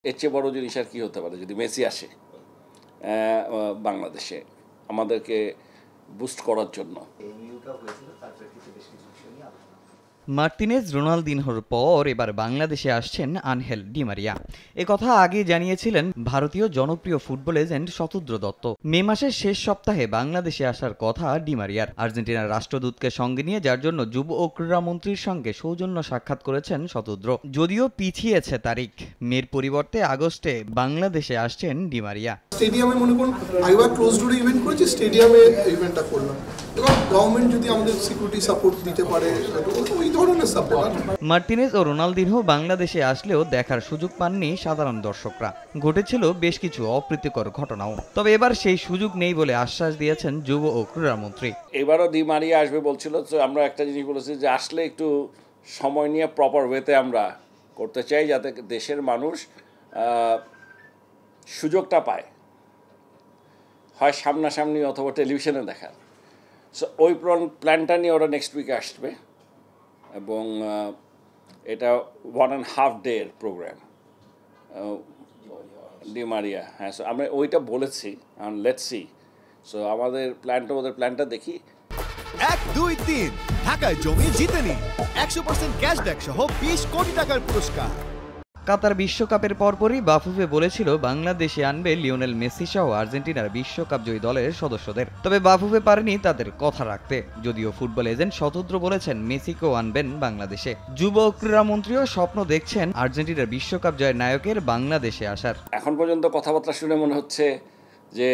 এর চেয়ে বড় জিনিস আর কি হতে পারে যদি মেসি আসে বাংলাদেশে আমাদেরকে বুস্ট করার জন্য। মার্টিনেজ রোনালদিনহোর পর এবার বাংলাদেশে আসছেন আনহেল ডি মারিয়া। একথা আগে জানিয়েছিলেন ভারতীয় জনপ্রিয় ফুটবল এজেন্ট শতদ্র দত্ত। মে মাসের শেষ সপ্তাহে বাংলাদেশে আসার কথা ডি মারিয়ার। আর্জেন্টিনার রাষ্ট্রদূতকে সঙ্গে নিয়ে যার জন্য যুব ও ক্রীড়া মন্ত্রীর সঙ্গে সৌজন্য সাক্ষাৎ করেছেন শতদ্র। যদিও পিছিয়েছে তারিখ, মের পরিবর্তে আগস্টে বাংলাদেশে আসছেন ডি মারিয়া। স্টেডিয়ামে মনে করুন আগেবার ক্লোজ ডোরে ইভেন্ট করেছি, স্টেডিয়ামে ইভেন্টটা করলাম। এবং গভর্নমেন্ট যদি আমাদের সিকিউরিটি সাপোর্ট দিতে পারে ওই ধরনের সাপোর্ট। মার্টিনেজ ও রোনালদিনহো বাংলাদেশে আসলেও দেখার সুযোগ পাননি সাধারণ দর্শকরা। ঘটেছিল বেশ কিছু অপ্রীতিকর ঘটনাও। তবে এবার সেই সুযোগ নেই বলে আশ্বাস দিয়েছেন যুব ও ক্রীড়ামন্ত্রী। এবারও ডি মারিয়া আসবে বলছিল, তো আমরা একটা জিনিস বলেছি যে আসলে একটু সময় নিয়ে প্রপার ওয়েতে আমরা করতে চাই, যাতে দেশের মানুষ সুযোগটা পায়, হয় সামনাসামনি অথবা টেলিভিশনে দেখার। সো ওই প্ল্যানটা নিয়ে ওরা নেক্সট উইকে আসবে এবং এটা 1.5 ডের প্রোগ্রাম ডি মারিয়া। হ্যাঁ, সো আমরা ওইটা বলেছি, লেটস সি। সো আমাদের প্ল্যানটা, ওদের প্ল্যানটা দেখি। 1, 2, 3 ঢাকায় জমি জিতে নিন 100% ক্যাশব্যাক সহ 20 কোটি টাকার পুরস্কার। কাতার বিশ্বকাপের পরপরই বাফুফে বলেছিল বাংলাদেশে আনবে লিওনেল মেসি সহ আর্জেন্টিনার বিশ্বকাপ জয়ী দলের সদস্যদের। তবে বাফুফে পারেনি তাদের কথা রাখতে। যদিও ফুটবল এজেন্ট শতদ্র বলেছেন মেসিকেও আনবেন বাংলাদেশে। যুব ক্রীড়ামন্ত্রীও স্বপ্ন দেখছেন আর্জেন্টিনার বিশ্বকাপ জয়ের নায়কের বাংলাদেশে আসার। এখন পর্যন্ত কথাবার্তা শুনে মনে হচ্ছে যে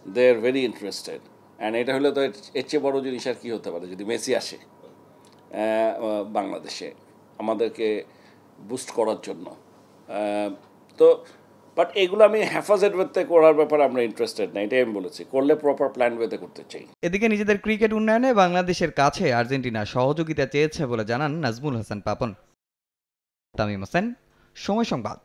দে আর ভেরি ইন্টারেস্টেড। অ্যান্ড এটা হলে তো এর চেয়ে বড় জিনিস আর কি হতে পারে যদি মেসি আসে বাংলাদেশে আমাদেরকে বুস্ট করার জন্য। তো বাট এগুলো আমি হেফাজত ওয়েতে করার ব্যাপারে আমরা ইন্টারেস্টেড না, এটাই আমি বলেছি। করলে প্রপার প্ল্যান ওয়েতে করতে চাই। এদিকে নিজেদের ক্রিকেট উন্নয়নে বাংলাদেশের কাছে আর্জেন্টিনা সহযোগিতা চেয়েছে বলে জানান নাজমুল হাসান পাপন। তামিম হোসেন, সময় সংবাদ।